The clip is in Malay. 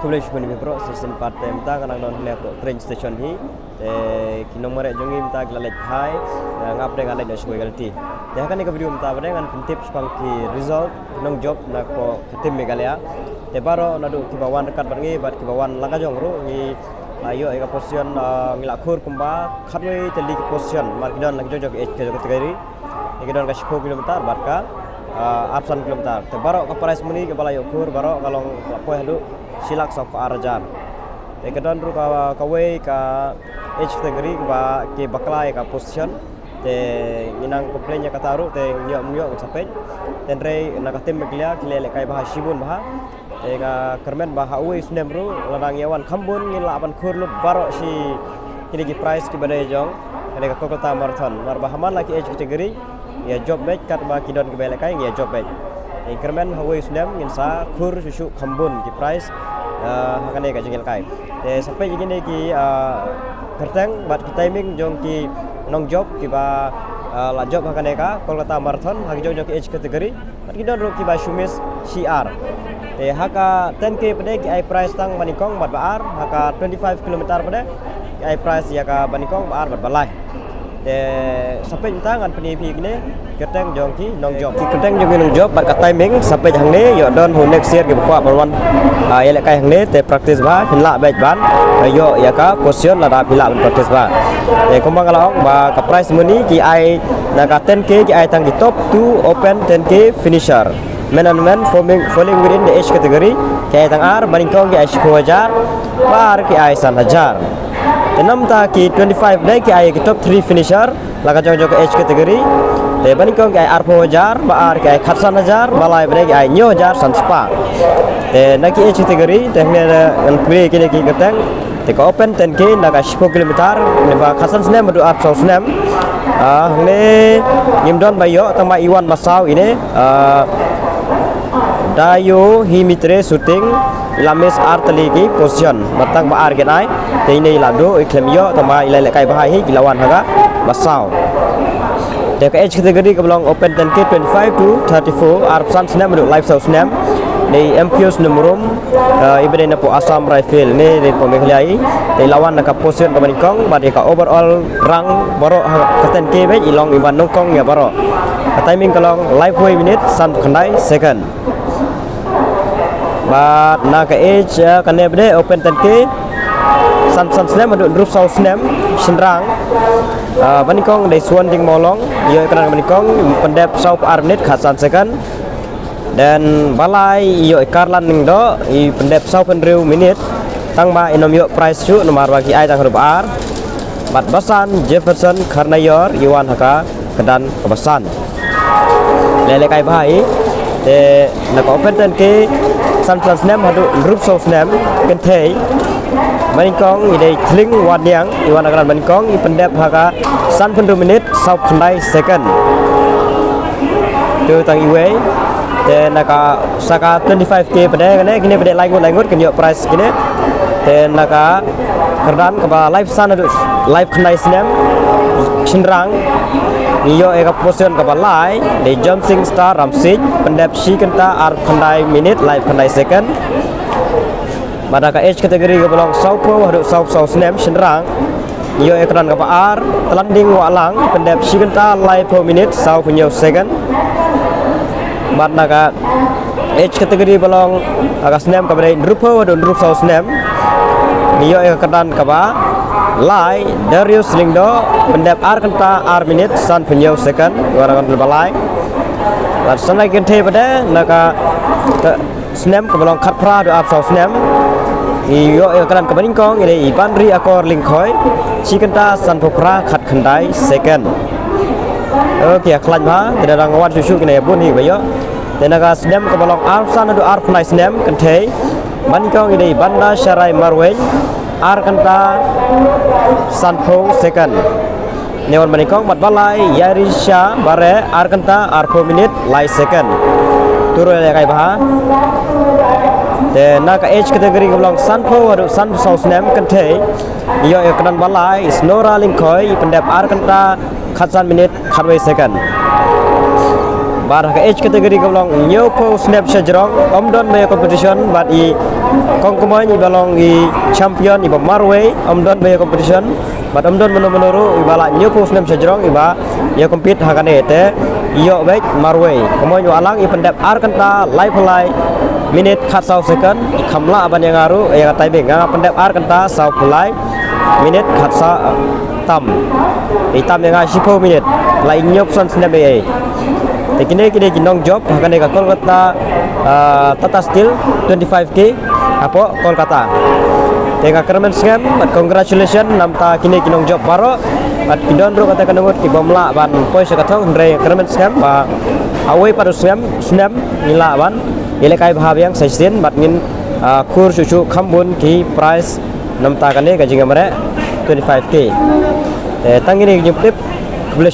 kublai shpuni bro season parte mta kanang non le pro train station hi ki nomor jongi mta glalek hai ngap de ngalek na shwe galti te hakan ka video mta bade ngan tips pang ki result nong job na ko tim megalaya te baro nadu ki bawan dekat bangi bat ki bawan langa jong ru ni ayo eka position ngilakhur kumba khatwe te league position markidon lagi jong ke kategori ikidon ka 10 km bat ka absan kilometer te baro ka price muni ke balayo kur baro kalong poe halu silak sok arajan te kedon ru ka we ka h kategori ba ke bakla ka position te inang komplain nya kataru te nyok sampai ten re na ka tim meglia kilele kai bah shibun bah te ka kermen bah we snem ru ladang yawan khambun ngin la ban kur lut baro si kini ki price ki badai jong ene ka kokota marathon mar bahaman lagi h kategori ya job match kat ba kidon ke bele kai ya job match increment hawe snem ngin sa khur susu khambun ki price hakane ka jengel kai te sampai jengene ki kerteng bat ki timing jong ki nong job ki ba la job hakane ka kolkata marathon hak jong ki h kategori bat kidon ro ki ba shumis cr te haka 10k pade ki ai price tang manikong bat baar haka 25 km pade ki ai price ya ka banikong baar bat balai sampai tangan penipi gini keteng jongki nong job keteng jongki nong job bat timing sampai hang ni yo don hu next year ke bakwa balwan ya lek kai hang ni te practice ba hinla baik ban yo ya ka position la da bila practice ba kumbang kalong ba ka price money ki ai na ka 10k ki ai tang di top 2 open 10k finisher men and men falling within the age category ki ai tang ar baringkong ki ai 10,000 bar ki ai 1,000 enam ta ki 25 dai ki ai ki top 3 finisher laga jong jong ke h category te bani kong ki ai ar 4,000 ba ar ki ai 1,000 balai bre ki ai 9,000 san spa te na ki h category te ne an play ki ne ki keteng te ko open 10k na ka 10 km ne ba khasan snem du ap so snem ne nimdon bayo tama iwan masau ini dayo himitre shooting ilamis arteli ki position matang ba ar genai te ini lado iklem yo tama ilai kai bahai hi gilawan haga masau te ka h category ka belong open 10k 25 to 34 arpsan snap du live show snap ni mpios numrum ibede na po Assam Rifle ni di pemiliai te lawan ka position ka manikong ba ka overall rang baro ka 10k be ilong iban nongkong ya baro timing kalong live way minute san khandai second but na ka age kane bede open 10k san snem adu drup sau snem sinrang banikong dei suan ding molong yo kan banikong pendep sau ar minute khasan second dan balai yo karlan ning do i pendep sau penriu minute tang ba inom yo price chu nomor bagi ai tang huruf ar bat basan Jefferson Karnayor Iwan haka kedan kebasan lele kai bahai te na ko open 10k san snem hadu drup sau snem ken thei manikong idei thling wadiang Iwan haka manikong i pendep haka san penriu minute sau khandai second tu tang iwe te naka saka 25k pada kene kini pada langut kenyo price kini te naka kerdan ke ba live san adu live khnai snem chinrang iyo eka position ke ba lai de jumping star ramsik pendep shi kenta ar khandai minute live khandai second pada ka age category ke belong sau pro adu sau snem chinrang iyo ekran ke ba ar landing walang pendep shi kenta live per minute sau punyo second mat naga h category belong aga snem kabare drupo don drup sau snem niyo e kedan kaba lai Darius Lingdo pendep ar kenta ar minute san punyo second warakan balai lat sanai kente pada naga snem kabelong khatpra do ap sau snem iyo e kedan kabaningkong ide ibanri akor lingkhoi sikenta san phopra khat khandai second oke klan ba tidak ada ngawat susu kena bun hi bayo tenaga snem ke balong arsan adu arf nice snem kentei manikong ide banda syarai marwen ar kanta sanpong second newan manikong mat balai yarisha bare ar kanta arfo minute lai second turu le kai bah te naga age category ke balong sanpo adu san sau snem kentei iyo ekran balai snora lingkoi pendep ar kanta khatsan minute khatway second bar ka age category ka long new po snap sejrong don me competition but I kongkomoy I balong I champion I marway don me competition but don menuru I bala new po snap sejrong I ba ya compete hakane te iyo baik marway komoy alang I pendap ar kanta live minute khat sau second I kamla aban yang aru ya timing nga pendap ar kanta sau live minute khat sa tam itam yang 10 minit lain nyop son snap ai kini kinong job akan ka Kolkata Tata Steel 25k apa Kolkata tengah kermen scam but congratulations namta kini kinong job baro at kidon ro kata kanungot ki bomla ban poi sakathong ndre kermen scam ba away pada snap nila ban ile kai bahab yang sesin bat ngin kur susu khambun ki price namta kane ka jinga mare 25k tangini nyuptip kebelah